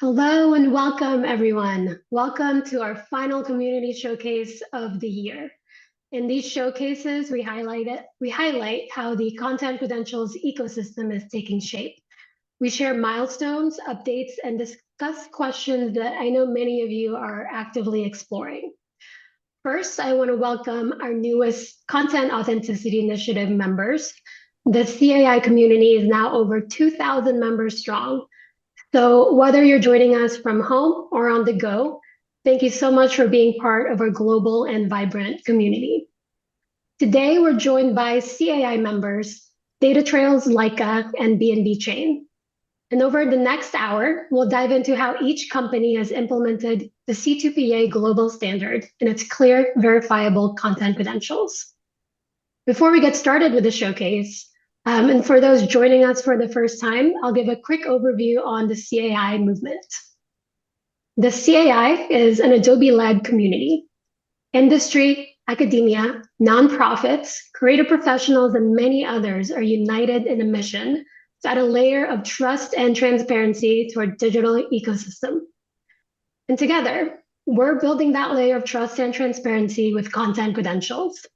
Hello and welcome, everyone. Welcome to our final community showcase of the year. In these showcases, we highlight how the content credentials ecosystem is taking shape. We share milestones, updates, and discuss questions that I know many of you are actively exploring. First, I want to welcome our newest Content Authenticity Initiative members. The CAI community is now over 2,000 members strong. So whether you're joining us from home or on the go, thank you so much for being part of our global and vibrant community. Today, we're joined by CAI members, DataTrails, Leica, and BNB Chain. And over the next hour, we'll dive into how each company has implemented the C2PA global standard and its clear, verifiable content credentials. Before we get started with the showcase, and for those joining us for the first time, I'll give a quick overview on the CAI movement. The CAI is an Adobe-led community. Industry, academia, nonprofits, creative professionals, and many others are united in a mission to add a layer of trust and transparency to our digital ecosystem. And together, we're building that layer of trust and transparency with content credentials.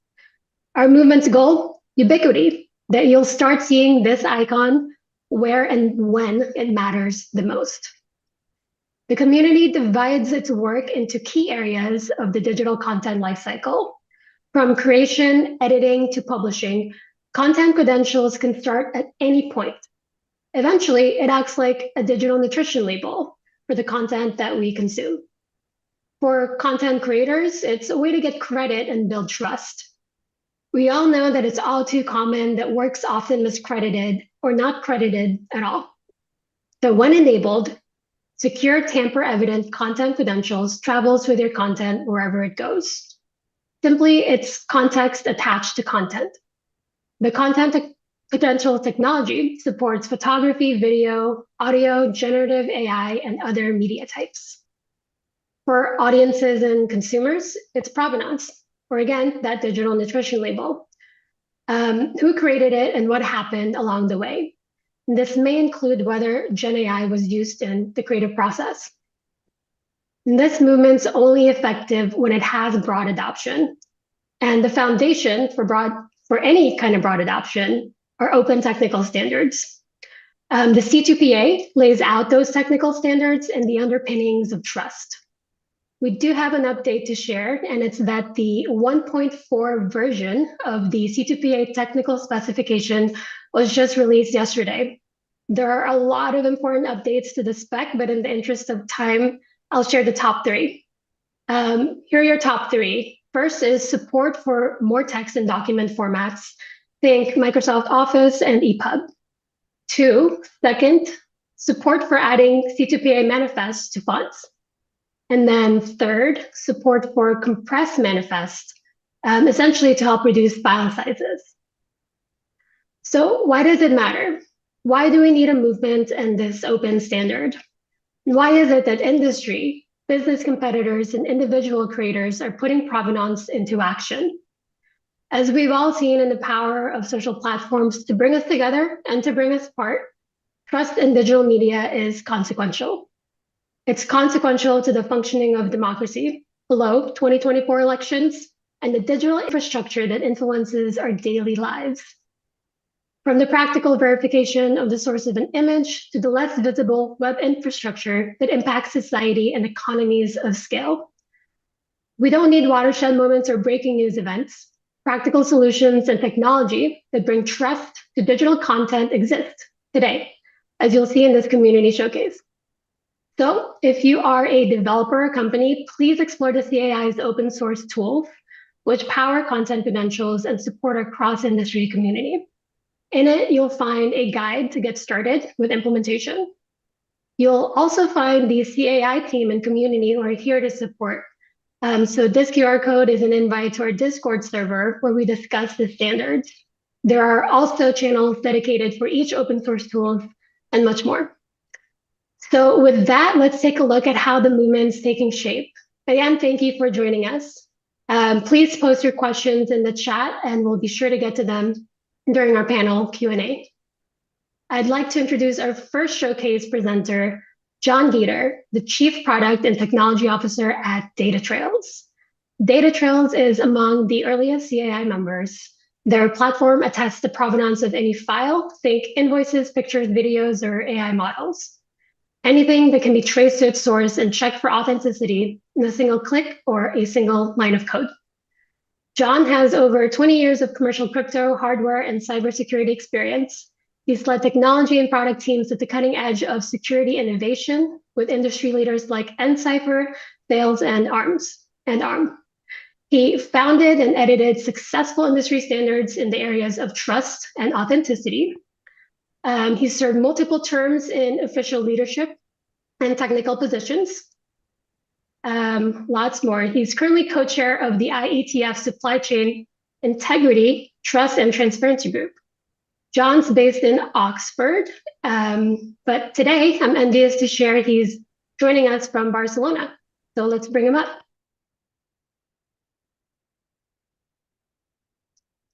Our movement's goal, ubiquity, that you'll start seeing this icon where and when it matters the most. The community divides its work into key areas of the digital content lifecycle. From creation, editing, to publishing, content credentials can start at any point. Eventually, it acts like a digital nutrition label for the content that we consume. For content creators, it's a way to get credit and build trust. We all know that it's all too common that work's often miscredited or not credited at all. So when enabled, secure tamper-evident content credentials travels with your content wherever it goes. Simply, it's context attached to content. The content credential technology supports photography, video, audio, generative AI, and other media types. For audiences and consumers, it's provenance, or again, that digital nutrition label. Who created it and what happened along the way. This may include whether Gen AI was used in the creative process. And this movement's only effective when it has broad adoption. And the foundation for any kind of broad adoption are open technical standards. The C2PA lays out those technical standards and the underpinnings of trust. We do have an update to share, and it's that the 1.4 version of the C2PA technical specification was just released yesterday. There are a lot of important updates to the spec, but in the interest of time, I'll share the top three. Here are your top three. First is support for more text and document formats. Think Microsoft Office and EPUB. Second, support for adding C2PA manifests to fonts. And then third, support for compressed manifest, essentially to help reduce file sizes. So why does it matter? Why do we need a movement and this open standard? Why is it that industry, business competitors, and individual creators are putting provenance into action? As we've all seen in the power of social platforms to bring us together and to bring us apart, trust in digital media is consequential. It's consequential to the functioning of democracy, below 2024 elections, and the digital infrastructure that influences our daily lives. From the practical verification of the source of an image to the less visible web infrastructure that impacts society and economies of scale. We don't need watershed moments or breaking news events. Practical solutions and technology that bring trust to digital content exist today, as you'll see in this community showcase. So if you are a developer or company, please explore the CAI's open source tools, which power content credentials and support our cross-industry community. In it, you'll find a guide to get started with implementation. You'll also find the CAI team and community who are here to support. So this QR code is an invite to our Discord server where we discuss the standards. There are also channels dedicated for each open source tool and much more. So with that, let's take a look at how the movement's taking shape. Again, thank you for joining us. Please post your questions in the chat and we'll be sure to get to them during our panel Q&A. I'd like to introduce our first showcase presenter, John Dieter, the Chief Product and Technology Officer at DataTrails. DataTrails is among the earliest CAI members. Their platform attests the provenance of any file, think invoices, pictures, videos, or AI models. Anything that can be traced to its source and checked for authenticity in a single click or a single line of code. John has over 20 years of commercial crypto, hardware, and cybersecurity experience. He's led technology and product teams at the cutting edge of security innovation with industry leaders like Encipher, Thales, and ARM. He founded and edited successful industry standards in the areas of trust and authenticity. He served multiple terms in official leadership and technical positions. Lots more. He's currently co-chair of the IETF Supply Chain Integrity, Trust, and Transparency Group. John's based in Oxford, but today I'm envious to share he's joining us from Barcelona. So let's bring him up.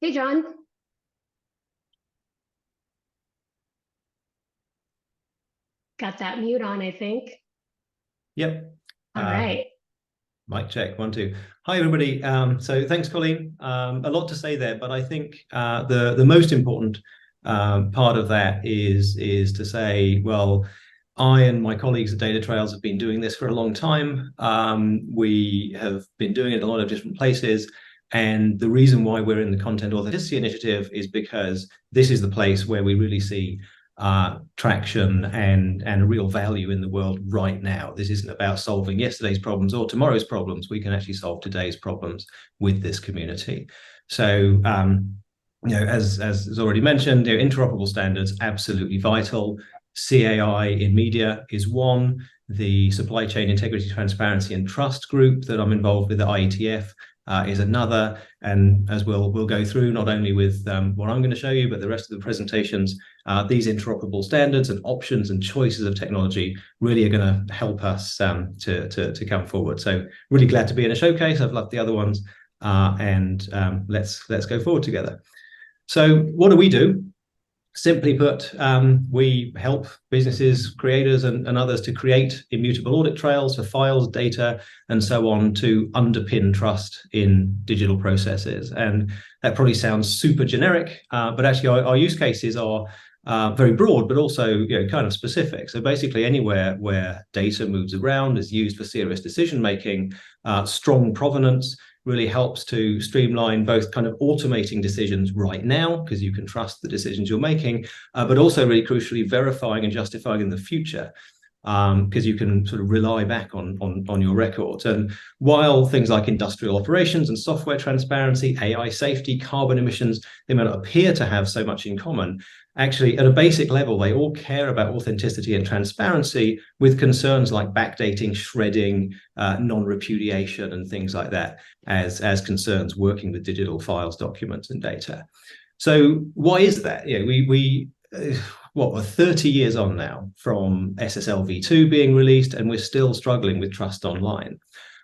Hey, John. Got that mute on, I think. Yep. All right. Mic check, 1, 2. Hi, everybody. So thanks, Colleen. A lot to say there, but I think the most important part of that is to say, well, I and my colleagues at DataTrails have been doing this for a long time. We have been doing it in a lot of different places. And the reason why we're in the Content Authenticity Initiative is because this is the place where we really see traction and real value in the world right now. This isn't about solving yesterday's problems or tomorrow's problems. We can actually solve today's problems with this community. So, as is already mentioned, interoperable standards, absolutely vital. CAI in media is one. The Supply Chain Integrity, Transparency, and Trust group that I'm involved with at IETF is another, and as we'll go through, not only with what I'm going to show you, but the rest of the presentations, these interoperable standards and options and choices of technology really are going to help us to come forward. So really glad to be in a showcase. I've loved the other ones, and let's go forward together. So what do we do? Simply put, we help businesses, creators, and others to create immutable audit trails for files, data, and so on to underpin trust in digital processes. And that probably sounds super generic, but actually our use cases are very broad, but also kind of specific. So basically anywhere where data moves around, is used for serious decision making, strong provenance really helps to streamline both kind of automating decisions right now, because you can trust the decisions you're making, but also really crucially verifying and justifying in the future, because you can sort of rely back on your records. And while things like industrial operations and software transparency, AI safety, carbon emissions, they may not appear to have so much in common, actually at a basic level, they all care about authenticity and transparency with concerns like backdating, shredding, non-repudiation, and things like that as concerns working with digital files, documents, and data. So why is that? We're 30 years on now from SSL v2 being released, and we're still struggling with trust online.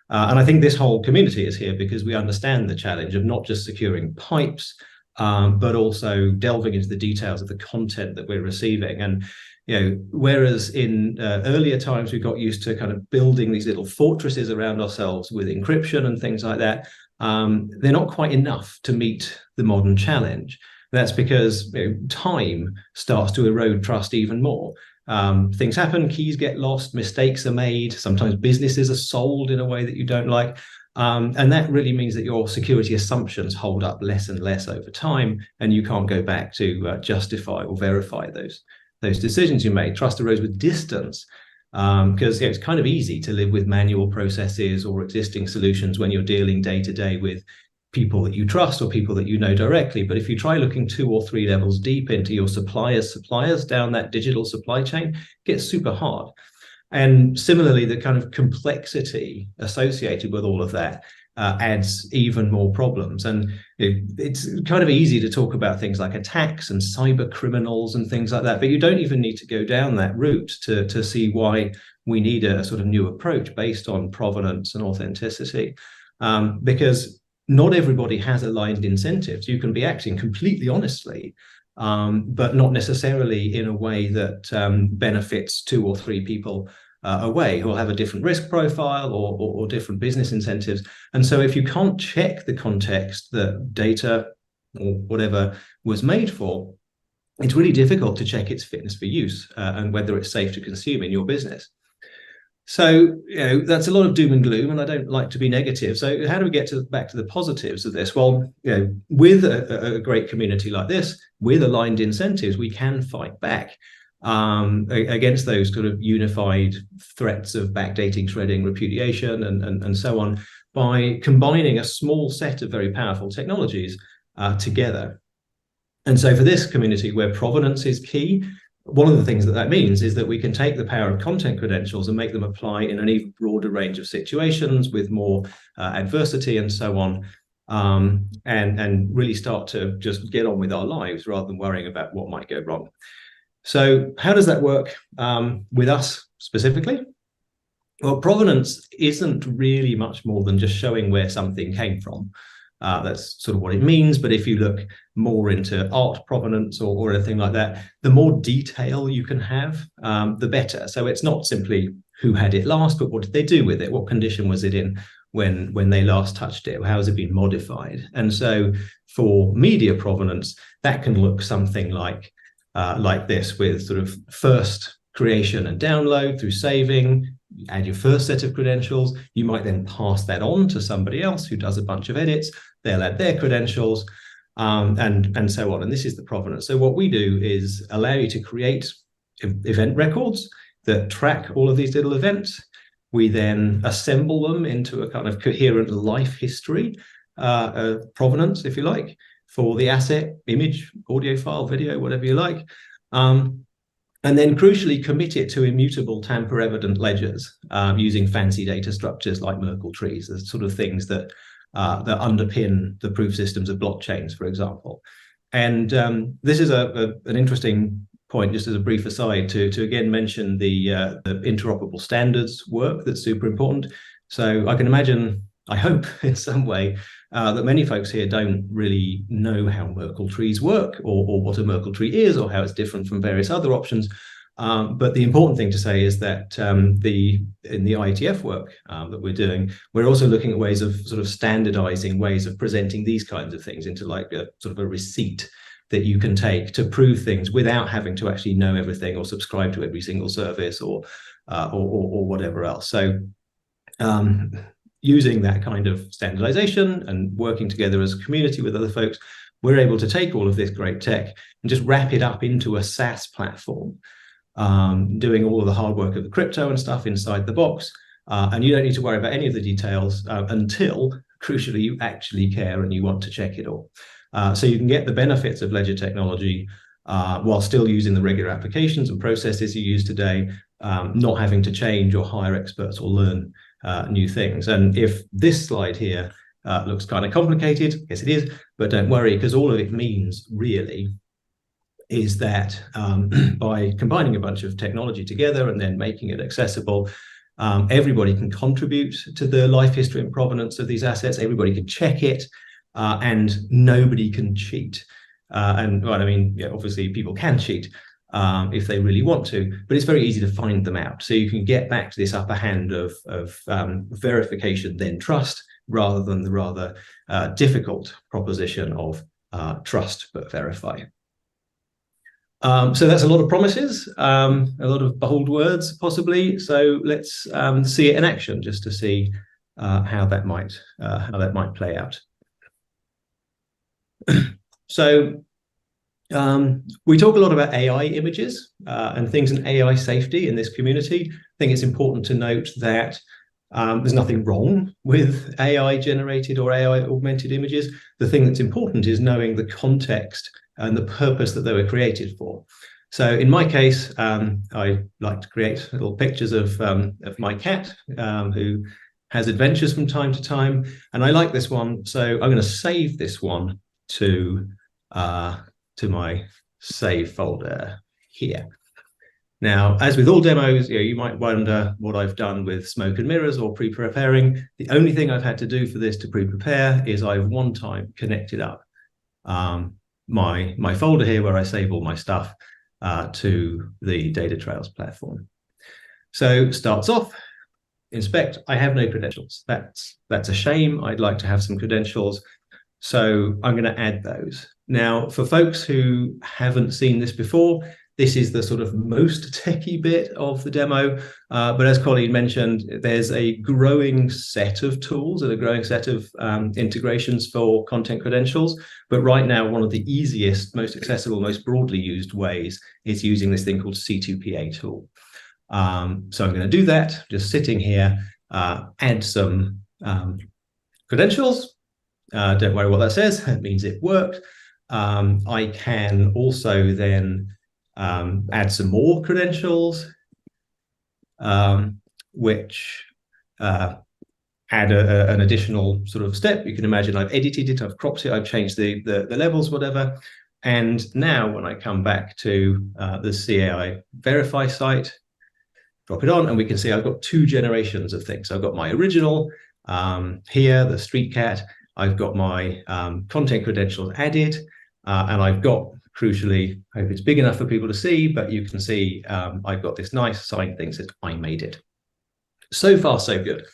And I think this whole community is here because we understand the challenge of not just securing pipes, but also delving into the details of the content that we're receiving. And whereas in earlier times we got used to kind of building these little fortresses around ourselves with encryption and things like that, they're not quite enough to meet the modern challenge. That's because time starts to erode trust even more. Things happen, keys get lost, mistakes are made, sometimes businesses are sold in a way that you don't like. And that really means that your security assumptions hold up less and less over time, and you can't go back to justify or verify those decisions you made. Trust erodes with distance, because it's kind of easy to live with manual processes or existing solutions when you're dealing day to day with people that you trust or people that you know directly. But if you try looking 2 or 3 levels deep into your suppliers down that digital supply chain, it gets super hard. And similarly, the kind of complexity associated with all of that adds even more problems. And it's kind of easy to talk about things like attacks and cyber criminals and things like that, but you don't even need to go down that route to see why we need a sort of new approach based on provenance and authenticity, because not everybody has aligned incentives. You can be acting completely honestly, but not necessarily in a way that benefits 2 or 3 people away, who will have a different risk profile or different business incentives. And so if you can't check the context that data or whatever was made for, it's really difficult to check its fitness for use and whether it's safe to consume in your business. So, that's a lot of doom and gloom, and I don't like to be negative. So how do we get back to the positives of this? Well, with a great community like this, with aligned incentives, we can fight back against those sort of unified threats of backdating, shredding, repudiation, and so on, by combining a small set of very powerful technologies together. And so for this community where provenance is key, one of the things that means is that we can take the power of content credentials and make them apply in an even broader range of situations with more adversity and so on, and really start to just get on with our lives rather than worrying about what might go wrong. So how does that work with us specifically? Well, provenance isn't really much more than just showing where something came from. That's sort of what it means. But if you look more into art provenance or anything like that, the more detail you can have, the better. So it's not simply who had it last, but what did they do with it? What condition was it in when they last touched it? How has it been modified? And so for media provenance, that can look something like this, with sort of first creation and download through saving. You add your first set of credentials. You might then pass that on to somebody else who does a bunch of edits. They'll add their credentials, and so on. And this is the provenance. So what we do is allow you to create event records that track all of these little events. We then assemble them into a kind of coherent life history, provenance, if you like, for the asset, image, audio file, video, whatever you like. And then crucially commit it to immutable tamper-evident ledgers using fancy data structures like Merkle trees, the sort of things that underpin the proof systems of blockchains, for example. And this is an interesting point, just as a brief aside, to again mention the interoperable standards work that's super important. So I can imagine, I hope in some way, that many folks here don't really know how Merkle trees work, or what a Merkle tree is, or how it's different from various other options. But the important thing to say is that in the IETF work that we're doing, we're also looking at ways of sort of standardizing ways of presenting these kinds of things into like a sort of a receipt that you can take to prove things without having to actually know everything or subscribe to every single service or whatever else. So using that kind of standardization and working together as a community with other folks, we're able to take all of this great tech and just wrap it up into a SaaS platform, doing all of the hard work of the crypto and stuff inside the box. And you don't need to worry about any of the details until, crucially, you actually care and you want to check it all. So you can get the benefits of ledger technology while still using the regular applications and processes you use today, not having to change or hire experts or learn new things. And if this slide here looks kind of complicated, yes it is, but don't worry, because all of it means really is that by combining a bunch of technology together and then making it accessible, everybody can contribute to the life history and provenance of these assets. Everybody can check it, and nobody can cheat. And well, I mean, yeah, obviously people can cheat if they really want to, but it's very easy to find them out. So you can get back to this upper hand of verification, then trust, rather than the rather difficult proposition of trust but verify. So that's a lot of promises, a lot of bold words, possibly. So let's see it in action, just to see how that might play out. So we talk a lot about AI images and things in AI safety in this community. I think it's important to note that there's nothing wrong with AI generated or AI augmented images. The thing that's important is knowing the context and the purpose that they were created for. So in my case, I like to create little pictures of my cat who has adventures from time to time, and I like this one, so I'm going to save this one to my save folder here. Now, as with all demos, you might wonder what I've done with smoke and mirrors or pre-preparing. The only thing I've had to do for this to pre-prepare is I've one time connected up my folder here where I save all my stuff to the DataTrails platform. So starts off, inspect, I have no credentials. That's a shame. I'd like to have some credentials. So I'm going to add those. Now, for folks who haven't seen this before, this is the sort of most techie bit of the demo. But as Colleen mentioned, there's a growing set of tools and a growing set of integrations for content credentials. But right now, one of the easiest, most accessible, most broadly used ways is using this thing called C2PA tool. So I'm going to do that, just sitting here, add some credentials. Don't worry what that says, it means it worked. I can also then add some more credentials, which add an additional sort of step. You can imagine I've edited it, I've cropped it, I've changed the levels, whatever. And now when I come back to the CAI verify site, drop it on, and we can see I've got two generations of things. I've got my original here, the street cat. I've got my content credentials added, and I've got, crucially, I hope it's big enough for people to see, but you can see I've got this nice sign thing that says I made it. So far, so good.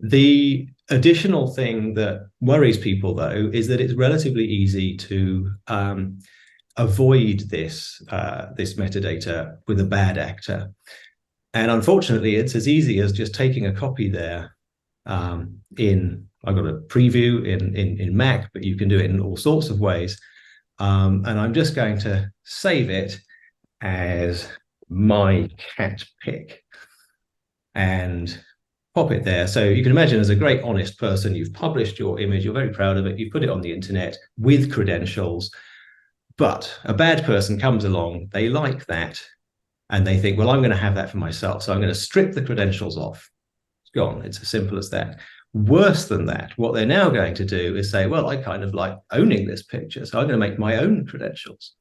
The additional thing that worries people, though, is that it's relatively easy to avoid this metadata with a bad actor. And unfortunately, it's as easy as just taking a copy there I've got a preview in Mac, but you can do it in all sorts of ways. And I'm just going to save it as my cat pick and pop it there. So you can imagine, as a great honest person, you've published your image, you're very proud of it, you've put it on the internet with credentials, but a bad person comes along, they like that, and they think, well, I'm going to have that for myself, so I'm going to strip the credentials off. It's gone. It's as simple as that. Worse than that, what they're now going to do is say, well, I kind of like owning this picture, so I'm going to make my own credentials.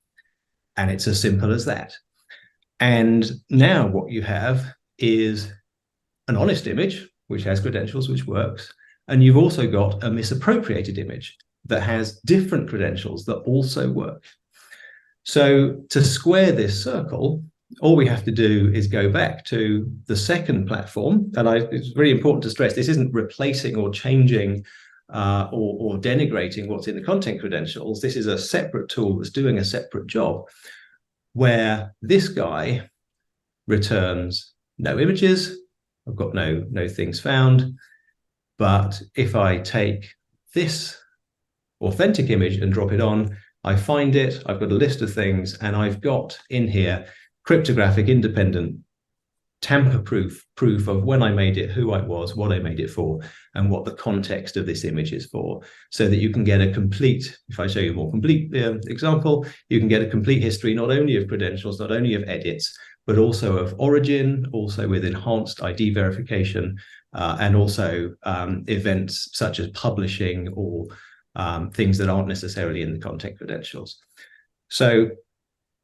And it's as simple as that. And now what you have is an honest image, which has credentials, which works. And you've also got a misappropriated image that has different credentials that also work. So to square this circle, all we have to do is go back to the second platform. And it's very important to stress, this isn't replacing or changing or denigrating what's in the content credentials. This is a separate tool that's doing a separate job, where this guy returns no images. I've got no things found. But if I take this authentic image and drop it on, I find it, I've got a list of things, and I've got in here cryptographic, independent, tamper-proof proof of when I made it, who I was, what I made it for, and what the context of this image is for, so that you can get a complete, if I show you a more complete example, you can get a complete history, not only of credentials, not only of edits, but also of origin, also with enhanced ID verification, and also events such as publishing or things that aren't necessarily in the content credentials. So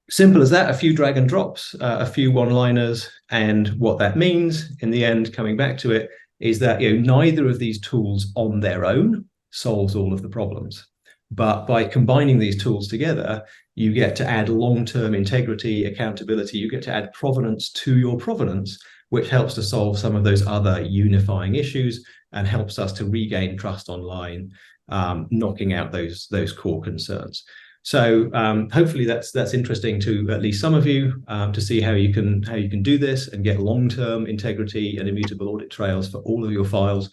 simple as that, a few drag and drops, a few one-liners, and what that means in the end, coming back to it, is that neither of these tools on their own solves all of the problems. But by combining these tools together, you get to add long-term integrity, accountability, you get to add provenance to your provenance, which helps to solve some of those other unifying issues and helps us to regain trust online, knocking out those core concerns. So hopefully that's interesting to at least some of you, to see how you can do this and get long-term integrity and immutable audit trails for all of your files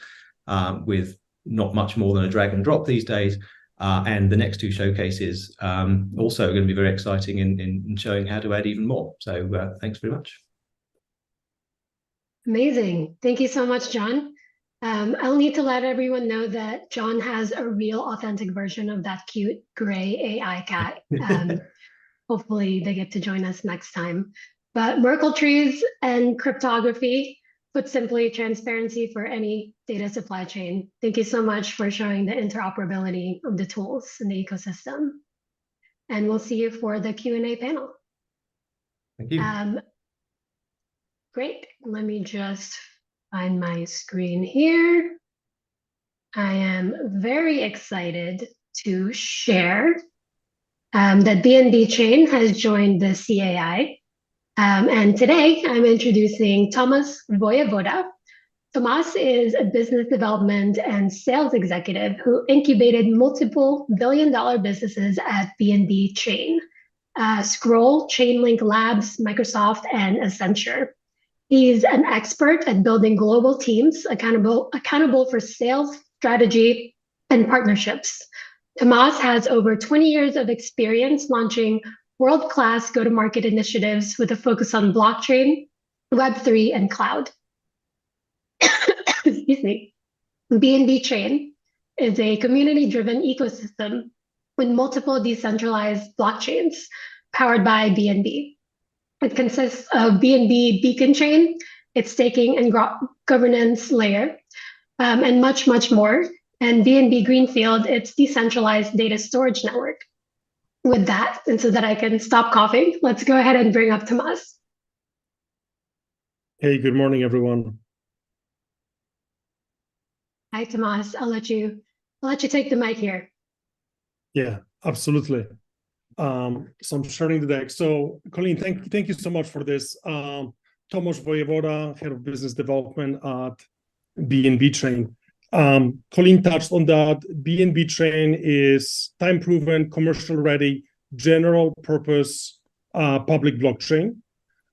with not much more than a drag and drop these days. And the next two showcases also are going to be very exciting in showing how to add even more. So thanks very much. Amazing. Thank you so much, John. I'll need to let everyone know that John has a real authentic version of that cute gray AI cat. Hopefully they get to join us next time. But Merkle trees and cryptography, put simply, transparency for any data supply chain. Thank you so much for showing the interoperability of the tools in the ecosystem. And we'll see you for the Q&A panel. Thank you. Great. Let me just find my screen here. I am very excited to share that BNB Chain has joined the CAI. And today I'm introducing Tomasz Vojevoda. Tomasz is a business development and sales executive who incubated multiple billion-dollar businesses at BNB Chain, Scroll, Chainlink Labs, Microsoft, and Accenture. He's an expert at building global teams accountable for sales, strategy, and partnerships. Tomasz has over 20 years of experience launching world-class go-to-market initiatives with a focus on blockchain, Web3, and cloud. Excuse me. BNB Chain is a community-driven ecosystem with multiple decentralized blockchains powered by BNB. It consists of BNB Beacon Chain, its staking and governance layer, and much, much more. And BNB Greenfield, its decentralized data storage network. With that, and so that I can stop coughing, let's go ahead and bring up Tomasz. Hey, good morning, everyone. Hi, Tomasz. I'll let you take the mic here. Yeah, absolutely. So I'm sharing the deck. So, Colleen, thank you so much for this. Tomasz Vojevoda, Head of Business Development at BNB Chain. Colleen touched on that. BNB Chain is time-proven, commercial-ready, general-purpose public blockchain.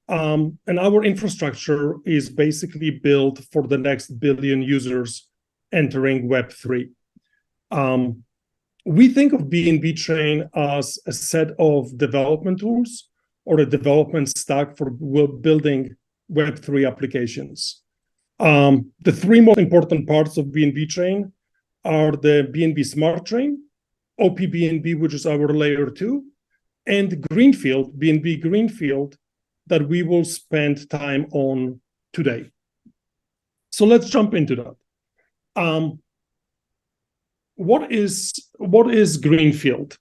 And our infrastructure is basically built for the next billion users entering Web3. We think of BNB Chain as a set of development tools or a development stack for building Web3 applications. The three most important parts of BNB Chain are the BNB Smart Chain, OPBNB, which is our layer 2, and Greenfield, BNB Greenfield, that we will spend time on today. So let's jump into that. What is Greenfield?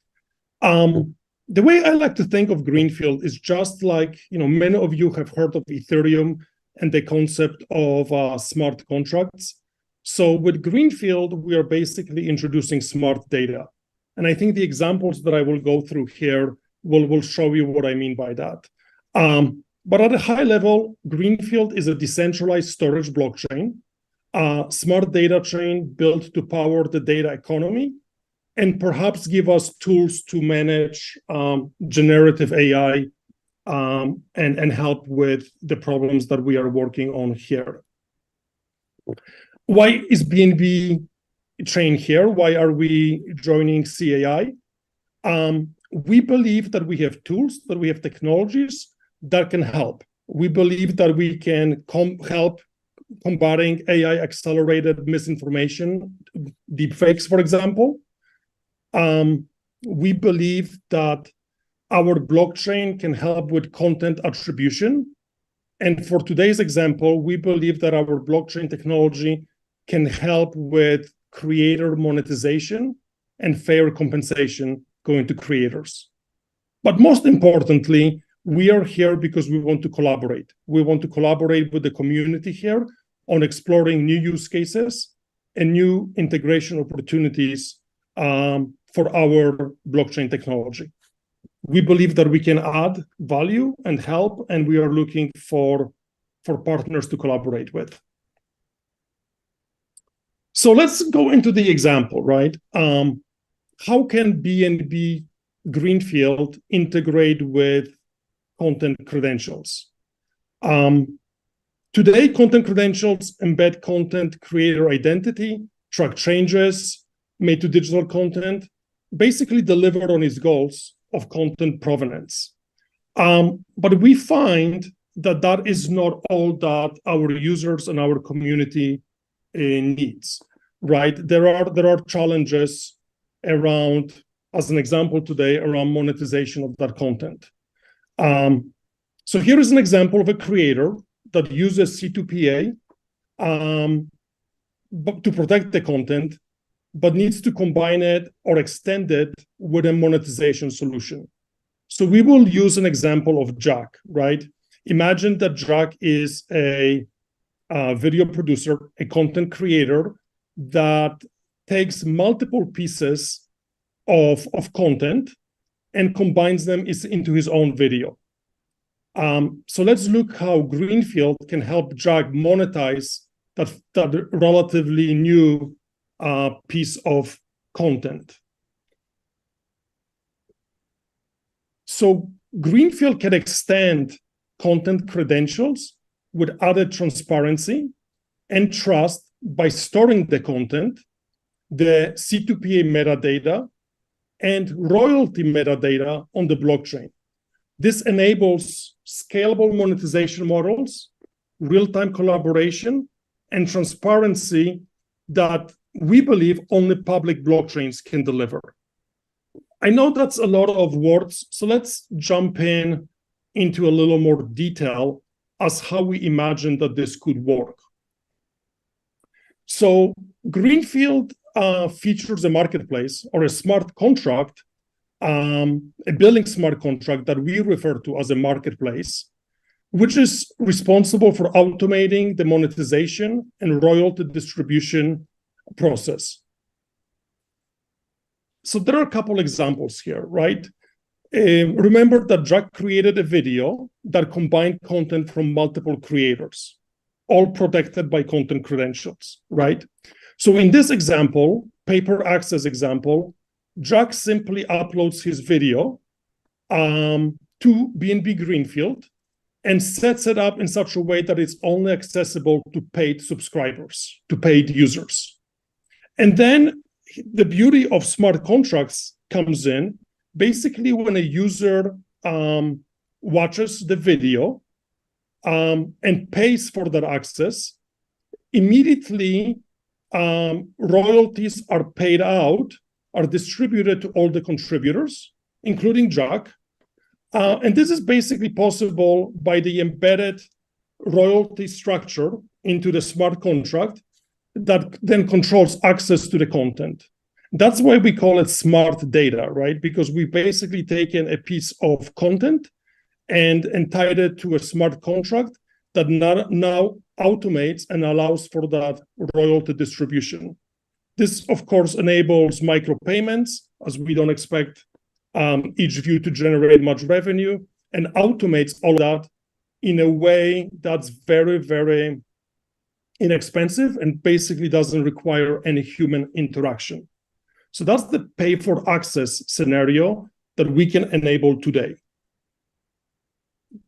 The way I like to think of Greenfield is just like, many of you have heard of Ethereum and the concept of smart contracts. So with Greenfield, we are basically introducing smart data. And I think the examples that I will go through here will show you what I mean by that. But at a high level, Greenfield is a decentralized storage blockchain, smart data chain built to power the data economy, and perhaps give us tools to manage generative AI and help with the problems that we are working on here. Why is BNB Chain here? Why are we joining CAI? We believe that we have tools, that we have technologies that can help. We believe that we can help combating AI-accelerated misinformation, deepfakes, for example. We believe that our blockchain can help with content attribution. And for today's example, we believe that our blockchain technology can help with creator monetization and fair compensation going to creators. But most importantly, we are here because we want to collaborate. We want to collaborate with the community here on exploring new use cases and new integration opportunities for our blockchain technology. We believe that we can add value and help, and we are looking for partners to collaborate with. So let's go into the example, right? How can BNB Greenfield integrate with content credentials? Today, content credentials embed content creator identity, track changes made to digital content, basically deliver on its goals of content provenance. But we find that that is not all that our users and our community needs, right? There are challenges around, as an example today, around monetization of that content. So here is an example of a creator that uses C2PA to protect the content, but needs to combine it or extend it with a monetization solution. So we will use an example of Jack, right? Imagine that Jack is a video producer, a content creator that takes multiple pieces of content and combines them into his own video. So let's look how Greenfield can help Jack monetize that relatively new piece of content. So Greenfield can extend content credentials with added transparency and trust by storing the content, the C2PA metadata, and royalty metadata on the blockchain. This enables scalable monetization models, real-time collaboration, and transparency that we believe only public blockchains can deliver. I know that's a lot of words, so let's jump into a little more detail as how we imagine that this could work. So Greenfield features a marketplace or a smart contract, a billing smart contract that we refer to as a marketplace, which is responsible for automating the monetization and royalty distribution process. So there are a couple examples here, right? Remember that Jack created a video that combined content from multiple creators, all protected by content credentials, right? So in this example, paper access example, Jack simply uploads his video to BNB Greenfield and sets it up in such a way that it's only accessible to paid subscribers, to paid users. And then the beauty of smart contracts comes in basically when a user watches the video and pays for that access. Immediately, royalties are paid out, are distributed to all the contributors, including Jack. And this is basically possible by the embedded royalty structure into the smart contract that then controls access to the content. That's why we call it smart data, right? Because we've basically taken a piece of content and tied it to a smart contract that now automates and allows for that royalty distribution. This, of course, enables micropayments, as we don't expect each view to generate much revenue, and automates all that in a way that's very, very inexpensive and basically doesn't require any human interaction. So that's the pay for access scenario that we can enable today.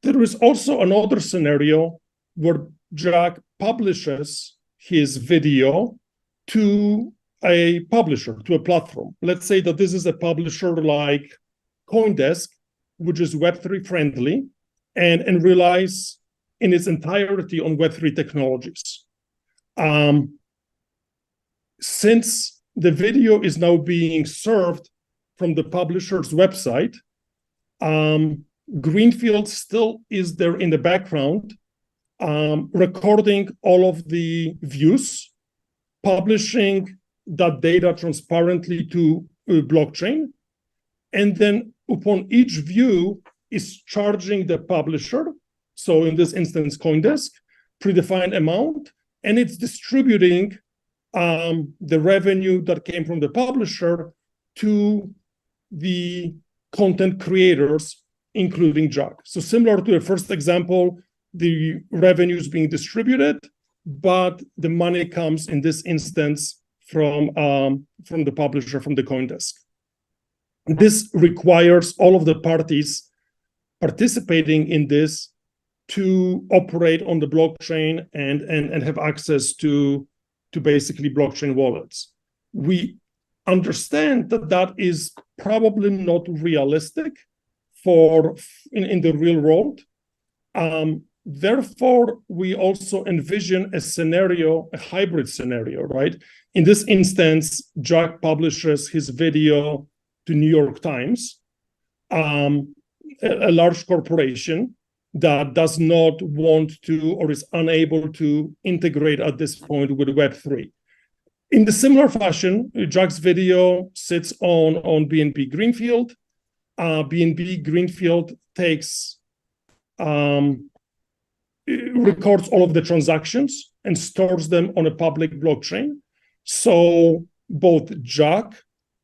There is also another scenario where Jack publishes his video to a publisher, to a platform. Let's say that this is a publisher like CoinDesk, which is Web3 friendly and relies in its entirety on Web3 technologies. Since the video is now being served from the publisher's website, Greenfield still is there in the background, recording all of the views, publishing that data transparently to blockchain, and then upon each view is charging the publisher, so in this instance CoinDesk, predefined amount, and it's distributing the revenue that came from the publisher to the content creators, including Jack. So similar to the first example, the revenue is being distributed, but the money comes in this instance from the publisher, from the CoinDesk. This requires all of the parties participating in this to operate on the blockchain and have access to basically blockchain wallets. We understand that that is probably not realistic in the real world. Therefore, we also envision a scenario, a hybrid scenario, right? In this instance, Jack publishes his video to New York Times, a large corporation that does not want to or is unable to integrate at this point with Web3. In the similar fashion, Jack's video sits on BNB Greenfield. BNB Greenfield records all of the transactions and stores them on a public blockchain. So both Jack,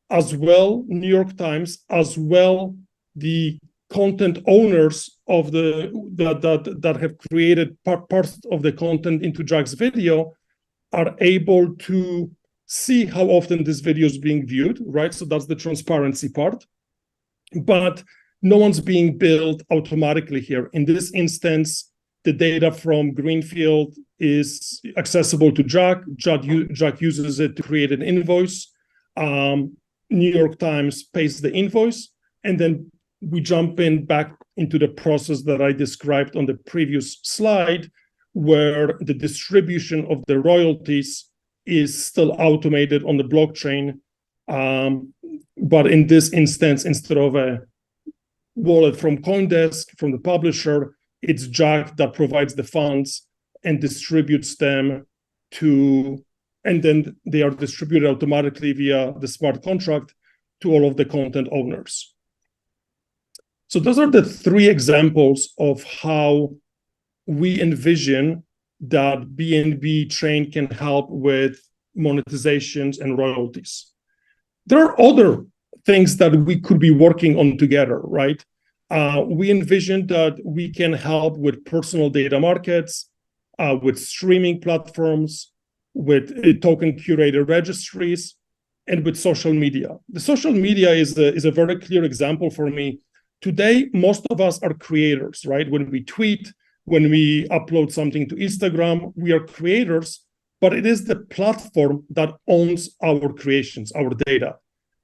as well New York Times, as well the content owners of that have created parts of the content into Jack's video are able to see how often this video is being viewed, right? So that's the transparency part. But no one's being billed automatically here. In this instance, the data from Greenfield is accessible to Jack. Jack uses it to create an invoice. New York Times pays the invoice, and then we jump back into the process that I described on the previous slide, where the distribution of the royalties is still automated on the blockchain. But in this instance, instead of a wallet from CoinDesk, from the publisher, it's Jack that provides the funds and distributes them to, and then they are distributed automatically via the smart contract to all of the content owners. So those are the three examples of how we envision that BNB Chain can help with monetizations and royalties. There are other things that we could be working on together, right? We envision that we can help with personal data markets, with streaming platforms, with token curator registries, and with social media. The social media is a very clear example for me. Today, most of us are creators, right? When we tweet, when we upload something to Instagram, we are creators, but it is the platform that owns our creations, our data.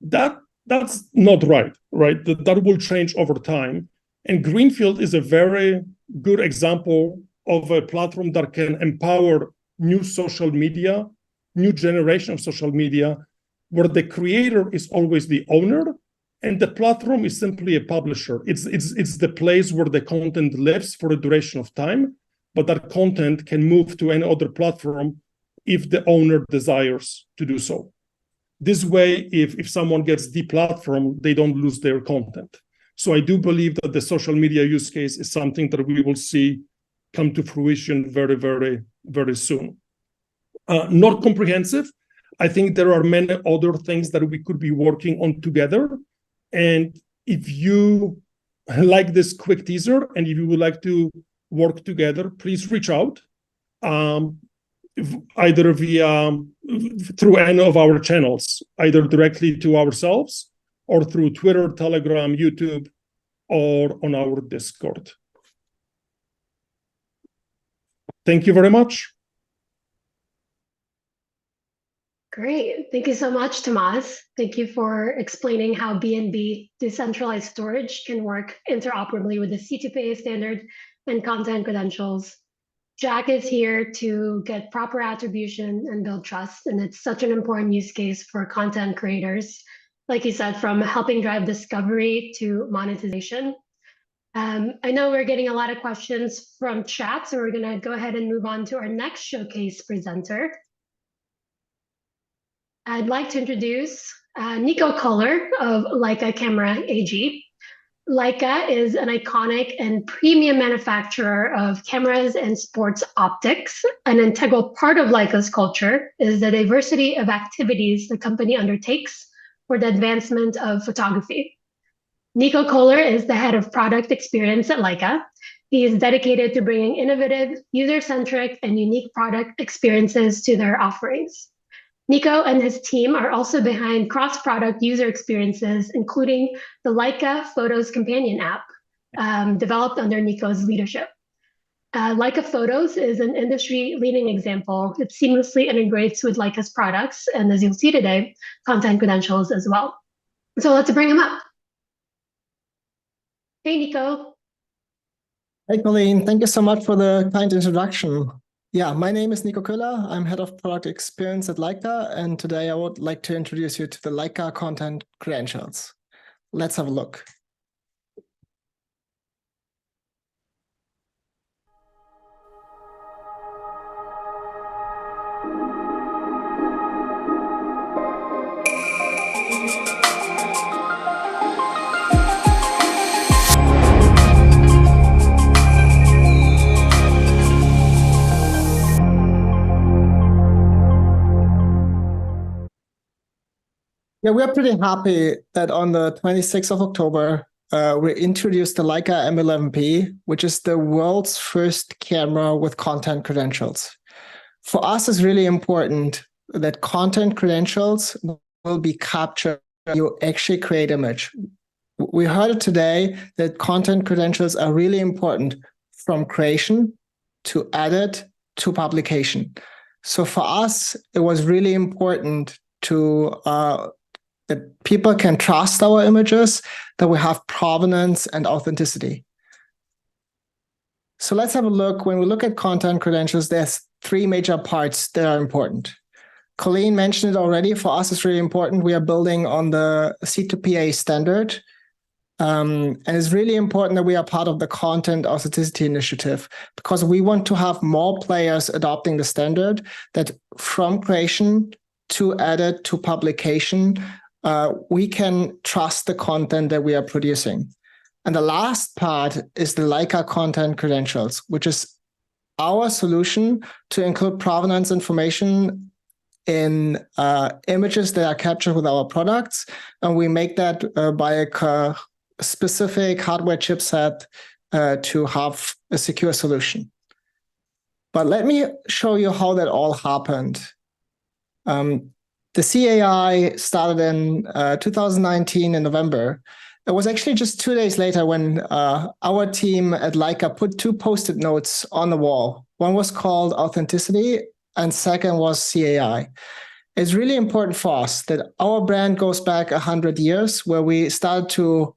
That's not right? That will change over time. And Greenfield is a very good example of a platform that can empower new social media, new generation of social media, where the creator is always the owner and the platform is simply a publisher. It's the place where the content lives for a duration of time, but that content can move to any other platform if the owner desires to do so. This way, if someone gets deplatformed, they don't lose their content. So I do believe that the social media use case is something that we will see come to fruition very, very, very soon. Not comprehensive. I think there are many other things that we could be working on together. And if you like this quick teaser and if you would like to work together, please reach out. Either through any of our channels, either directly to ourselves or through Twitter, Telegram, YouTube, or on our Discord. Thank you very much. Great. Thank you so much, Tomas. Thank you for explaining how BNB decentralized storage can work interoperably with the C2PA standard and content credentials. Jack is here to get proper attribution and build trust, and it's such an important use case for content creators, like you said, from helping drive discovery to monetization. I know we're getting a lot of questions from chat, so we're going to go ahead and move on to our next showcase presenter. I'd like to introduce Nico Kohler of Leica Camera AG. Leica is an iconic and premium manufacturer of cameras and sports optics. An integral part of Leica's culture is the diversity of activities the company undertakes for the advancement of photography. Nico Kohler is the head of product experience at Leica. He is dedicated to bringing innovative, user-centric, and unique product experiences to their offerings. Nico and his team are also behind cross-product user experiences, including the Leica Photos Companion app, developed under Nico's leadership. Leica Photos is an industry-leading example. It seamlessly integrates with Leica's products, and as you'll see today, content credentials as well. So let's bring him up. Hey, Nico. Hey, Colleen. Thank you so much for the kind introduction. Yeah, my name is Nico Köhler. I'm head of product experience at Leica, and today I would like to introduce you to the Leica content credentials. Let's have a look. Yeah, we are pretty happy that on the 26th of October, we introduced the Leica M11P, which is the world's first camera with content credentials. For us, it's really important that content credentials will be captured when you actually create image. We heard it today that content credentials are really important from creation to edit to publication. So for us, it was really important to that people can trust our images, that we have provenance and authenticity. So let's have a look. When we look at content credentials, there's three major parts that are important. Colleen mentioned it already. For us, it's really important. We are building on the C2PA standard. And it's really important that we are part of the content authenticity initiative, because we want to have more players adopting the standard, that from creation to edit to publication, we can trust the content that we are producing. And the last part is the Leica content credentials, which is our solution to include provenance information in images that are captured with our products. And we make that by a specific hardware chipset to have a secure solution. But let me show you how that all happened. The CAI started in 2019 in November. It was actually just 2 days later when our team at Leica put two Post-it notes on the wall. One was called authenticity and second was CAI. It's really important for us that our brand goes back 100 years, where we started to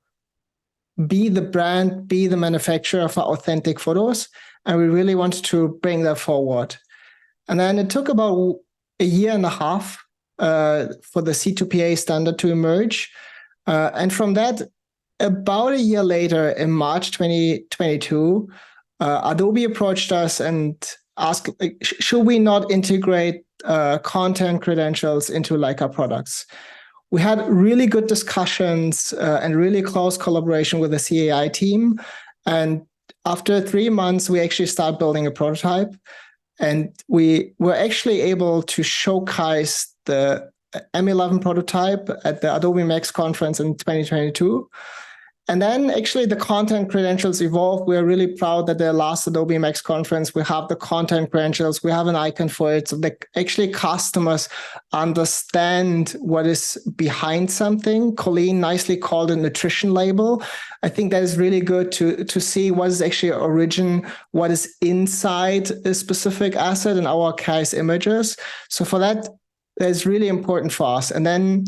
be the brand, be the manufacturer for authentic photos. And we really wanted to bring that forward. And then it took about a year and a half for the C2PA standard to emerge. And from that, about a year later, in March 2022, Adobe approached us and asked, should we not integrate content credentials into Leica products? We had really good discussions and really close collaboration with the CAI team. And after 3 months, we actually started building a prototype. And we were actually able to showcase the M11 prototype at the Adobe Max conference in 2022. And then actually the content credentials evolved. We're really proud that the last Adobe Max conference, we have the content credentials, we have an icon for it. So that actually customers understand what is behind something. Colleen nicely called it nutrition label. I think that is really good to see what is actually origin, what is inside a specific asset, in our case, images. So for that, that's really important for us. And then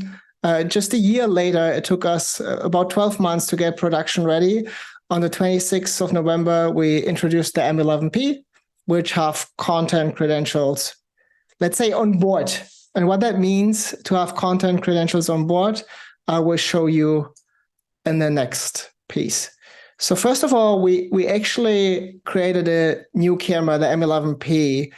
just a year later, it took us about 12 months to get production ready. On the 26th of November, we introduced the M11P, which have content credentials, let's say, on board. And what that means to have content credentials on board, I will show you in the next piece. So first of all, we actually created a new camera, the M11P,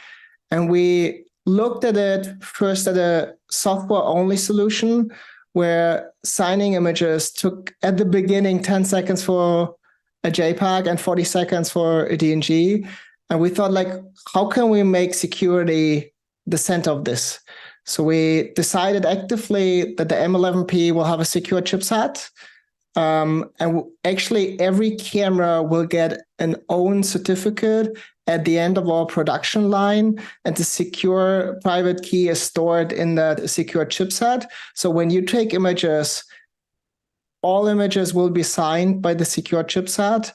and we looked at it first at a software-only solution, where signing images took at the beginning 10 seconds for a JPEG and 40 seconds for a DNG. And we thought, like, how can we make security the center of this? So we decided actively that the M11P will have a secure chipset. And actually every camera will get an own certificate at the end of our production line, and the secure private key is stored in that secure chipset. So when you take images, all images will be signed by the secure chipset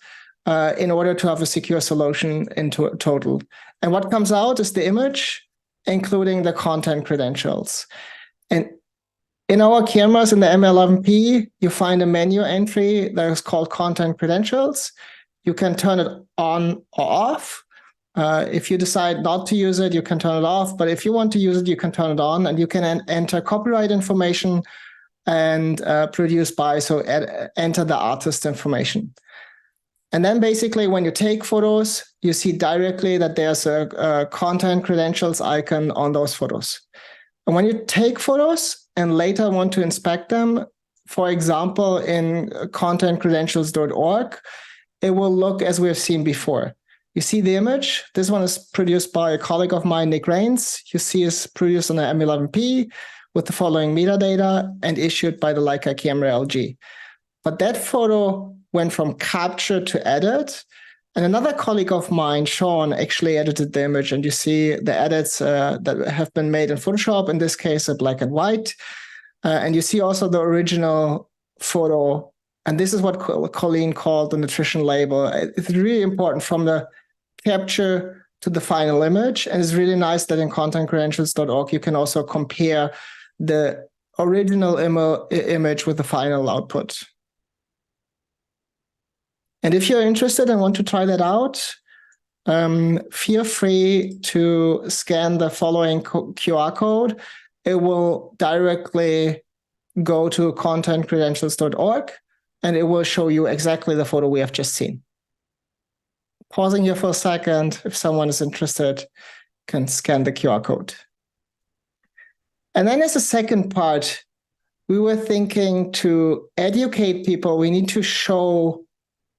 in order to have a secure solution into total. And what comes out is the image, including the content credentials. And in our cameras in the M11P, you find a menu entry that is called content credentials. You can turn it on or off. If you decide not to use it, you can turn it off. But if you want to use it, you can turn it on, and you can enter copyright information and produce by, so enter the artist information. And then basically when you take photos, you see directly that there's a content credentials icon on those photos. And when you take photos and later want to inspect them, for example, in contentcredentials.org, it will look as we have seen before. You see the image. This one is produced by a colleague of mine, Nick Rains. You see it's produced on the M11P with the following metadata and issued by the Leica Camera AG. But that photo went from capture to edit. And another colleague of mine, Sean, actually edited the image. And you see the edits that have been made in Photoshop, in this case, a black and white. And you see also the original photo. And this is what Colleen called the nutrition label. It's really important from the capture to the final image. And it's really nice that in contentcredentials.org, you can also compare the original image with the final output. And if you're interested and want to try that out, feel free to scan the following QR code. It will directly go to contentcredentials.org, and it will show you exactly the photo we have just seen. Pausing here for a second, if someone is interested, can scan the QR code. And then as a second part, we were thinking to educate people, we need to show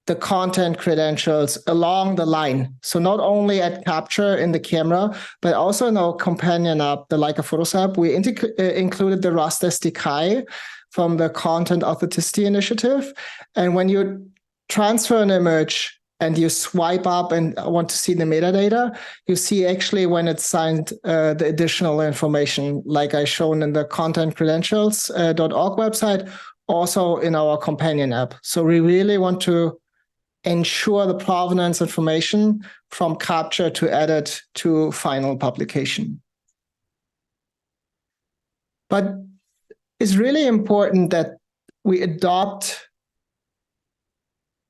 the content credentials along the line. So not only at capture in the camera, but also in our companion app, the Leica Photos app, we included the Rust SDK from the Content Authenticity Initiative. And when you transfer an image and you swipe up and want to see the metadata, you see actually when it's signed the additional information, like I shown in the contentcredentials.org website, also in our companion app. So we really want to ensure the provenance information from capture to edit to final publication. But it's really important that we adopt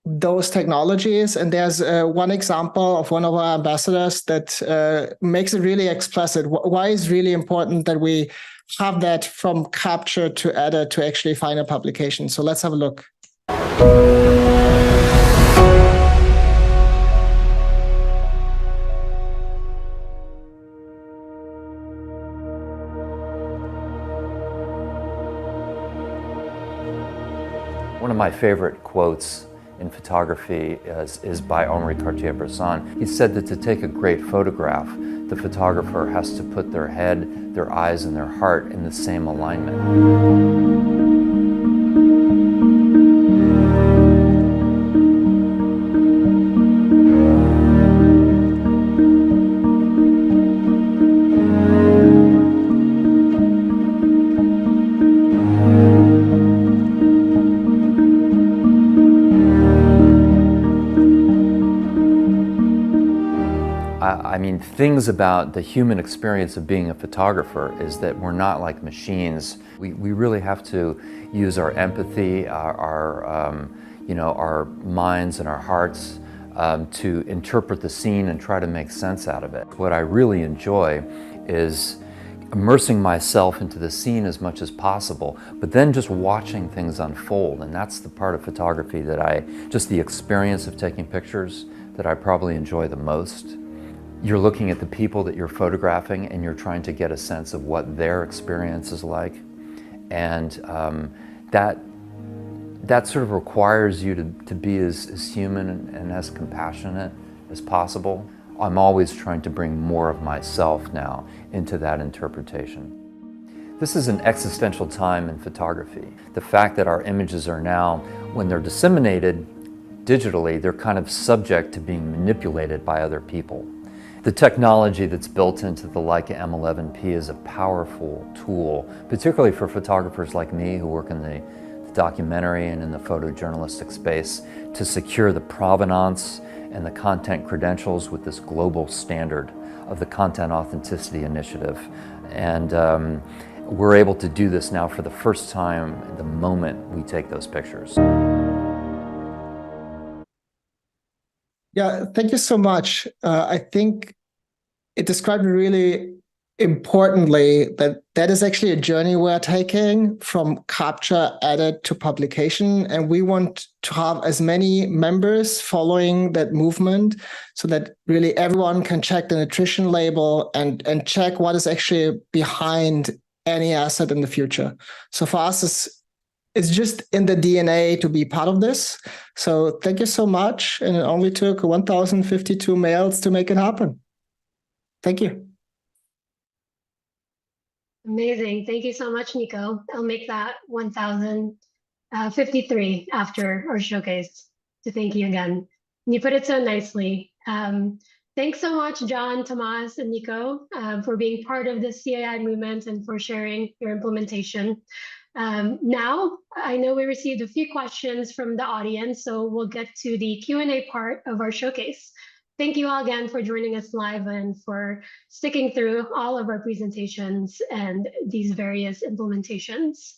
those technologies. And there's one example of one of our ambassadors that makes it really explicit. Why is really important that we have that from capture to edit to actually final publication. So let's have a look. One of my favorite quotes in photography is by Henri Cartier-Bresson. He said that to take a great photograph, the photographer has to put their head, their eyes, and their heart in the same alignment. I mean, things about the human experience of being a photographer is that we're not like machines. We really have to use our empathy, our minds and our hearts to interpret the scene and try to make sense out of it. What I really enjoy is immersing myself into the scene as much as possible, but then just watching things unfold. And that's the part of photography that just the experience of taking pictures that I probably enjoy the most. You're looking at the people that you're photographing and you're trying to get a sense of what their experience is like. And that sort of requires you to be as human and as compassionate as possible. I'm always trying to bring more of myself now into that interpretation. This is an existential time in photography. The fact that our images are now, when they're disseminated digitally, they're kind of subject to being manipulated by other people. The technology that's built into the Leica M11P is a powerful tool, particularly for photographers like me who work in the documentary and in the photojournalistic space, to secure the provenance and the content credentials with this global standard of the Content Authenticity Initiative. And we're able to do this now for the first time the moment we take those pictures. Yeah, thank you so much. I think it described really importantly that is actually a journey we're taking from capture, edit to publication. And we want to have as many members following that movement so that really everyone can check the nutrition label and check what is actually behind any asset in the future. So for us, it's just in the DNA to be part of this. So thank you so much. And it only took 1,052 mails to make it happen. Thank you. Amazing. Thank you so much, Nico. I'll make that 1,053 after our showcase. to thank you again. You put it so nicely. Thanks so much, John, Tomas, and Nico, for being part of the CAI movement and for sharing your implementation. Now, I know we received a few questions from the audience, so we'll get to the Q&A part of our showcase. Thank you all again for joining us live and for sticking through all of our presentations and these various implementations.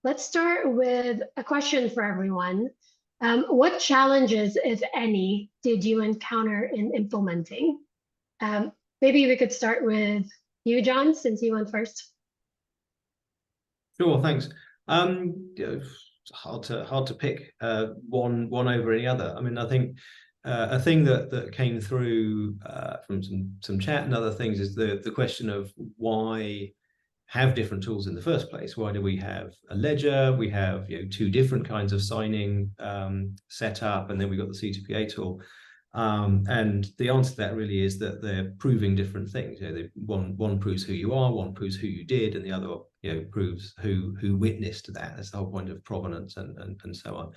Let's start with a question for everyone. What challenges, if any, did you encounter in implementing? Maybe we could start with you, John, since you went first. Sure, thanks. Hard to pick one over any other. I mean, I think a thing that came through from some chat and other things is the question of why have different tools in the first place. Why do we have a ledger? We have two different kinds of signing set up, and then we've got the C2PA tool. And the answer to that really is that they're proving different things. One proves who you are, one proves who you did, and the other proves who witnessed that. That's the whole point of provenance and so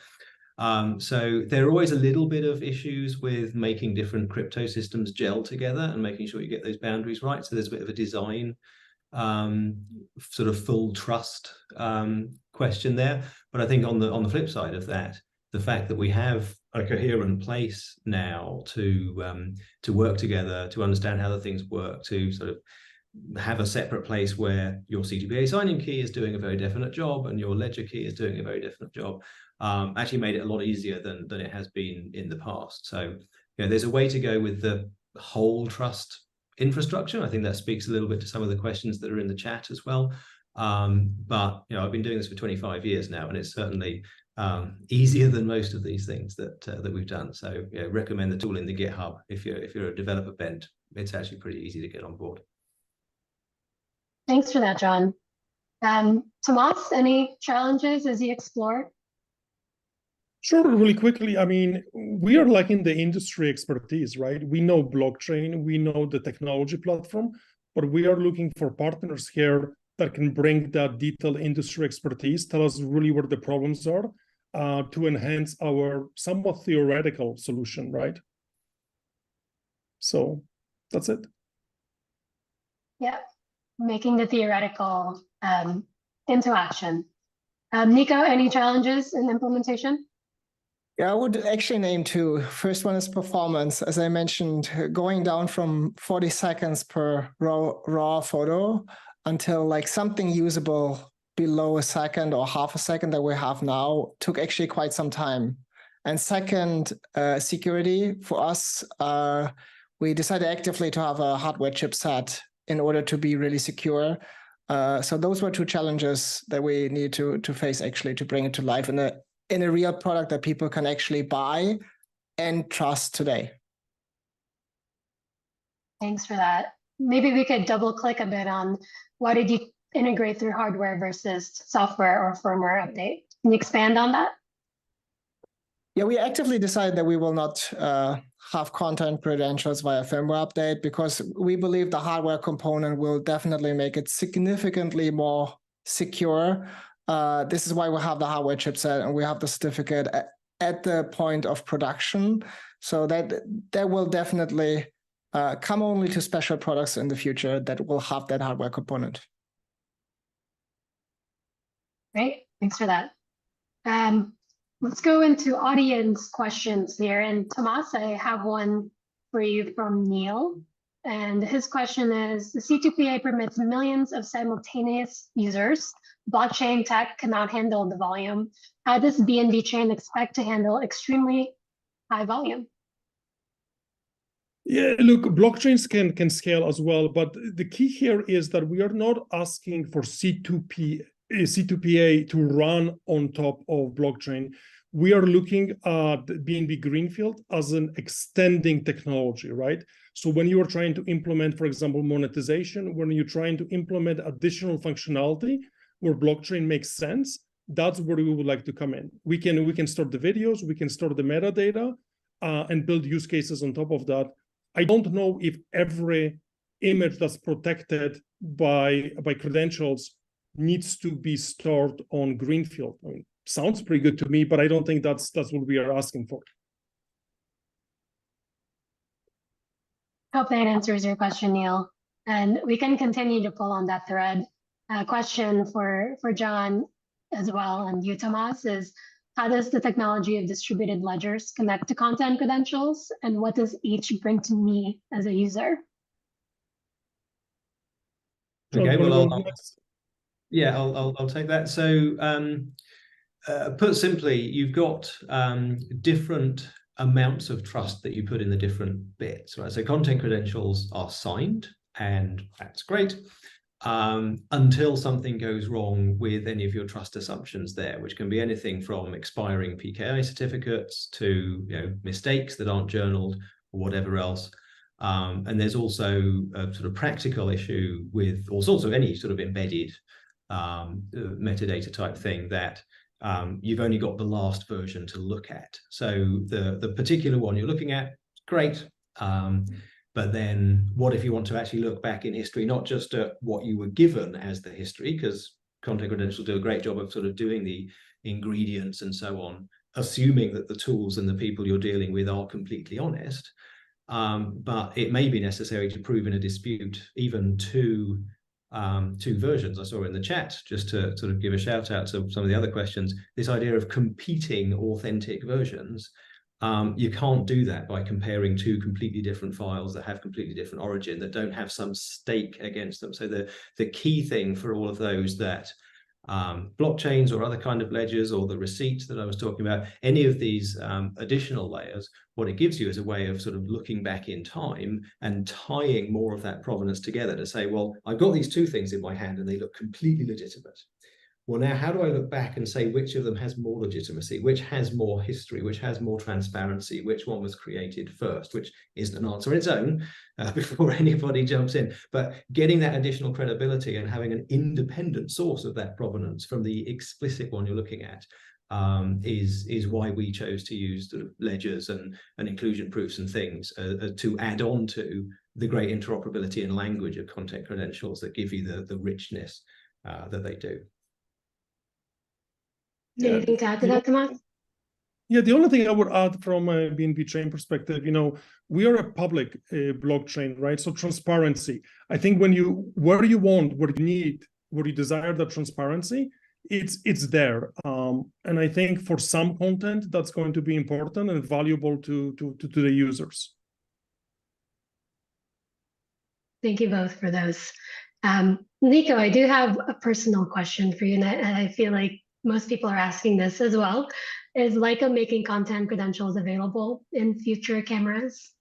on. So there are always a little bit of issues with making different crypto systems gel together and making sure you get those boundaries right. So there's a bit of a design sort of full trust question there. But I think on the flip side of that, the fact that we have a coherent place now to work together, to understand how the things work, to sort of have a separate place where your C2PA signing key is doing a very definite job and your ledger key is doing a very definite job, actually made it a lot easier than it has been in the past. So there's a way to go with the whole trust infrastructure. I think that speaks a little bit to some of the questions that are in the chat as well. But I've been doing this for 25 years now, and it's certainly easier than most of these things that we've done. So recommend the tool in the GitHub. If you're a developer bent, it's actually pretty easy to get on board. Thanks for that, John. Tomas, any challenges as you explore? Sure, really quickly. I mean, we are like in the industry expertise, right? We know blockchain, we know the technology platform, but we are looking for partners here that can bring that detailed industry expertise, tell us really where the problems are, to enhance our somewhat theoretical solution, right? So that's it. Yeah, making the theoretical into action. Nico, any challenges in implementation? Yeah, I would actually name two. First one is performance. As I mentioned, going down from 40 seconds per raw photo until like something usable below a second or half a second that we have now took actually quite some time. And second, security. For us, we decided actively to have a hardware chipset in order to be really secure. So those were two challenges that we need to face actually to bring it to life in a real product that people can actually buy and trust today. Thanks for that. Maybe we could double click a bit on why did you integrate through hardware versus software or firmware update? Can you expand on that? Yeah, we actively decided that we will not have content credentials via firmware update because we believe the hardware component will definitely make it significantly more secure. This is why we have the hardware chipset and we have the certificate at the point of production. So that will definitely come only to special products in the future that will have that hardware component. Great, thanks for that. Let's go into audience questions here. And Tomas, I have one for you from Neil. And his question is, the C2PA permits millions of simultaneous users. Blockchain tech cannot handle the volume. How does BNB Chain expect to handle extremely high volume? Yeah, look, blockchains can scale as well, but the key here is that we are not asking for C2PA to run on top of blockchain. We are looking at BNB Greenfield as an extending technology, right? So when you are trying to implement, for example, monetization, when you're trying to implement additional functionality where blockchain makes sense, that's where we would like to come in. We can store the videos, we can store the metadata, and build use cases on top of that. I don't know if every image that's protected by credentials needs to be stored on Greenfield. I mean, sounds pretty good to me, but I don't think that's what we are asking for. Hope that answers your question, Neil. And we can continue to pull on that thread. A question for John as well, and you, Tomas, is how does the technology of distributed ledgers connect to content credentials, and what does each bring to me as a user? Okay, well, I'll take that. So, put simply, you've got different amounts of trust that you put in the different bits, right? So content credentials are signed, and that's great, until something goes wrong with any of your trust assumptions there, which can be anything from expiring PKI certificates to mistakes that aren't journaled or whatever else. And there's also a sort of practical issue with all sorts of any sort of embedded metadata type thing that you've only got the last version to look at. So the particular one you're looking at, great. But then what if you want to actually look back in history, not just at what you were given as the history, because content credentials do a great job of sort of doing the ingredients and so on, assuming that the tools and the people you're dealing with are completely honest. But it may be necessary to prove in a dispute even two versions. I saw in the chat, just to sort of give a shout out to some of the other questions, this idea of competing authentic versions. You can't do that by comparing two completely different files that have completely different origin, that don't have some stake against them. So the key thing for all of those that blockchains or other kind of ledgers, or the receipts that I was talking about, any of these additional layers, what it gives you is a way of sort of looking back in time and tying more of that provenance together to say, well, I've got these two things in my hand and they look completely legitimate. Well, now how do I look back and say which of them has more legitimacy, which has more history, which has more transparency, which one was created first, which isn't an answer on its own before anybody jumps in. But getting that additional credibility and having an independent source of that provenance from the explicit one you're looking at is why we chose to use sort of ledgers and inclusion proofs and things to add on to the great interoperability and language of content credentials that give you the richness that they do. Anything to add to that, Tomas? Yeah, the only thing I would add from a BNB Chain perspective, we are a public blockchain, right? So transparency. I think where you want, where you need, where you desire the transparency, it's there. And I think for some content, that's going to be important and valuable to the users. Thank you both for those. Nico, I do have a personal question for you, and I feel like most people are asking this as well. Is Leica making content credentials available in future cameras?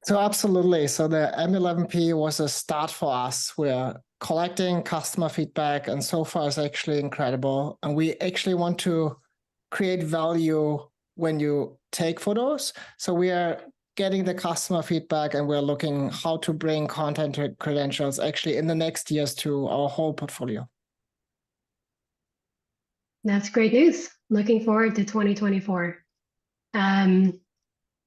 So absolutely. So the M11P was a start for us. We're collecting customer feedback, and so far it's actually incredible. And we actually want to create value when you take photos. So we are getting the customer feedback, and we're looking how to bring content credentials actually in the next years to our whole portfolio. That's great news. Looking forward to 2024. I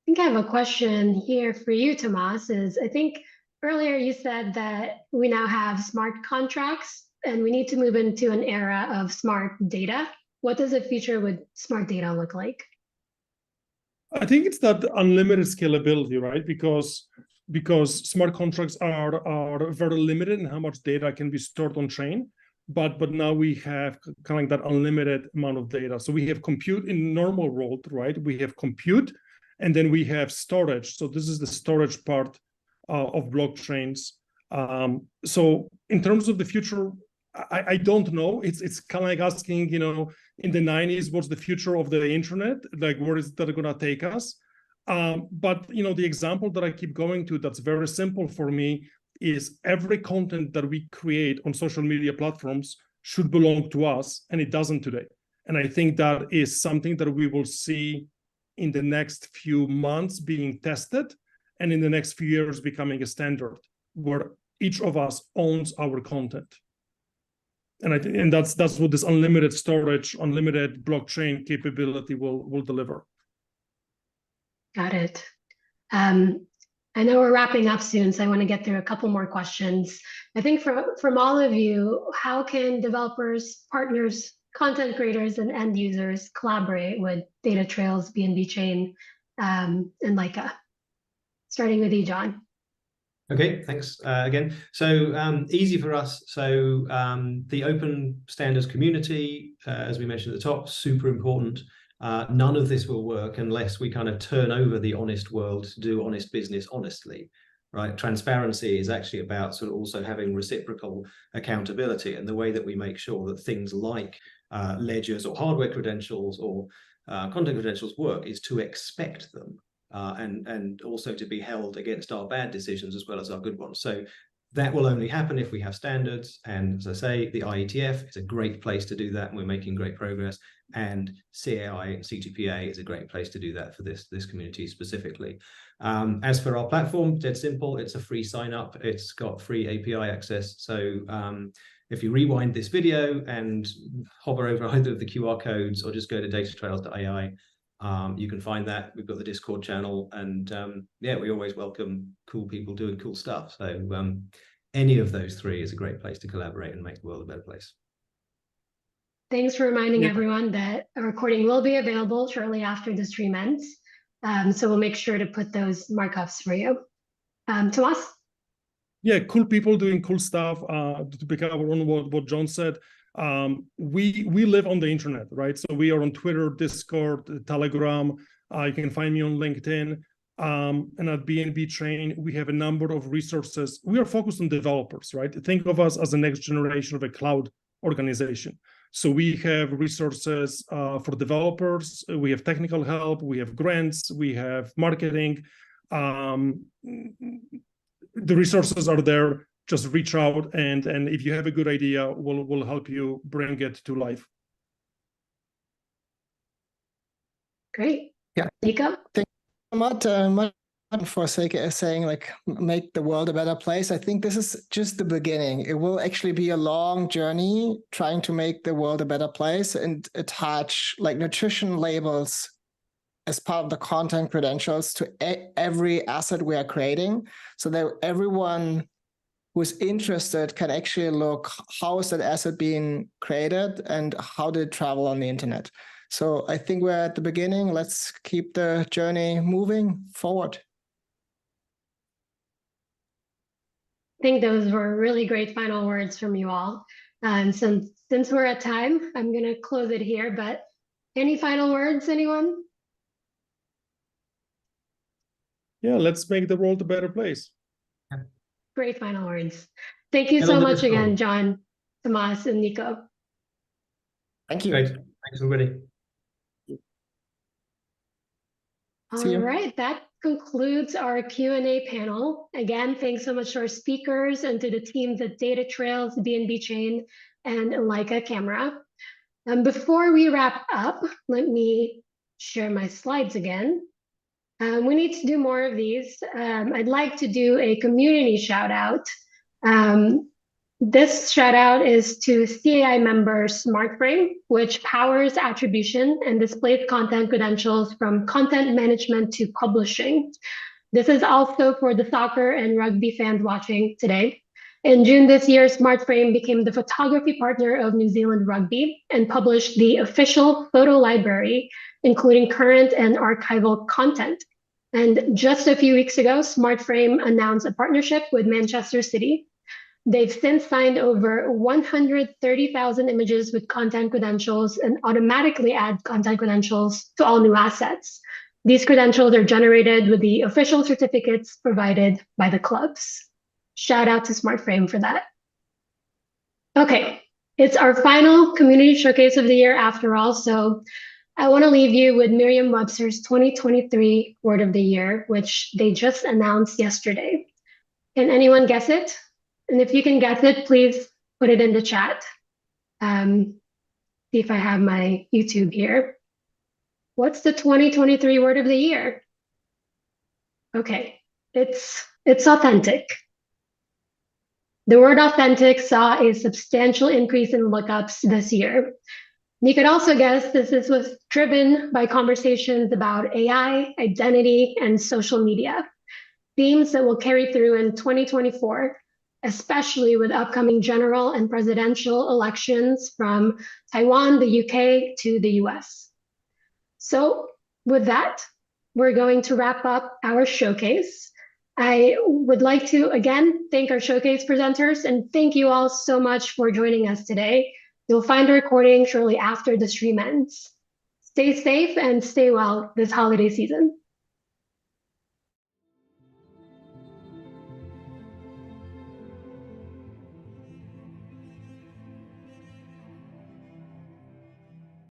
think I have a question here for you, Tomas. I think earlier you said that we now have smart contracts and we need to move into an era of smart data. What does the future with smart data look like? I think it's that unlimited scalability, right? Because smart contracts are very limited in how much data can be stored on chain. But now we have kind of like that unlimited amount of data. So we have compute in normal world, right? We have compute, and then we have storage. So this is the storage part of blockchains. So in terms of the future, I don't know. It's kind of like asking, in the 90s, what's the future of the internet? Like, where is that going to take us? But the example that I keep going to that's very simple for me is every content that we create on social media platforms should belong to us, and it doesn't today. And I think that is something that we will see in the next few months being tested, and in the next few years becoming a standard where each of us owns our content. And that's what this unlimited storage, unlimited blockchain capability will deliver. Got it. I know we're wrapping up soon, so I want to get through a couple more questions. I think from all of you, how can developers, partners, content creators, and end users collaborate with DataTrails, BNB Chain, and Leica? starting with you, John. Okay, thanks again. So easy for us. So the open standards community, as we mentioned at the top, super important. None of this will work unless we kind of turn over the honest world to do honest business honestly, right? Transparency is actually about sort of also having reciprocal accountability, and the way that we make sure that things like ledgers or hardware credentials or content credentials work is to expect them. And also to be held against our bad decisions as well as our good ones. So that will only happen if we have standards. And as I say, the IETF is a great place to do that, and we're making great progress. And CAI and C2PA is a great place to do that for this community specifically. As for our platform, dead simple, it's a free sign up. It's got free API access. So if you rewind this video and hover over either of the QR codes or just go to datatrails.ai, you can find that. We've got the Discord channel, and yeah, we always welcome cool people doing cool stuff. So any of those three is a great place to collaborate and make the world a better place. Thanks for reminding everyone that a recording will be available shortly after the stream ends. So we'll make sure to put those markups for you. Tomas? Yeah, cool people doing cool stuff. To pick up on what John said, we live on the internet, right? So we are on Twitter, Discord, Telegram. You can find me on LinkedIn. And at BNB Chain, we have a number of resources. We are focused on developers, right? Think of us as the next generation of a cloud organization. So we have resources for developers. We have technical help. We have grants. We have marketing. The resources are there. Just reach out, and if you have a good idea, we'll help you bring it to life. Great. Yeah. Leica? Thank you so much for saying like make the world a better place. I think this is just the beginning. It will actually be a long journey trying to make the world a better place and attach like nutrition labels as part of the content credentials to every asset we are creating, so that everyone who's interested can actually look how is that asset being created and how did it travel on the internet. So I think we're at the beginning. Let's keep the journey moving forward. I think those were really great final words from you all. And since we're at time, I'm going to close it here. But any final words, anyone? Yeah, let's make the world a better place. Great final words. Thank you so much again, John, Tomas, and Nico. Thank you. Great. Thanks, everybody. All right, that concludes our Q&A panel. Again, thanks so much to our speakers and to the teams at DataTrails, BNB Chain, and Leica Camera. Before we wrap up, let me share my slides again. We need to do more of these. I'd like to do a community shout out. This shout out is to CAI member SmartFrame, which powers attribution and displays content credentials from content management to publishing. This is also for the soccer and rugby fans watching today. In June this year, SmartFrame became the photography partner of New Zealand Rugby and published the official photo library, including current and archival content. And just a few weeks ago, SmartFrame announced a partnership with Manchester City. They've since signed over 130,000 images with content credentials and automatically add content credentials to all new assets. These credentials are generated with the official certificates provided by the clubs. Shout out to SmartFrame for that. Okay, it's our final community showcase of the year after all, so I want to leave you with Merriam-Webster's 2023 Word of the Year, which they just announced yesterday. Can anyone guess it? And if you can guess it, please put it in the chat. See if I have my YouTube here. What's the 2023 Word of the Year? Okay, it's authentic. The word authentic saw a substantial increase in lookups this year. You could also guess this was driven by conversations about AI, identity, and social media, themes that will carry through in 2024, especially with upcoming general and presidential elections from Taiwan, the UK, to the US. So with that, we're going to wrap up our showcase. I would like to again thank our showcase presenters and thank you all so much for joining us today. You'll find a recording shortly after the stream ends. Stay safe and stay well this holiday season.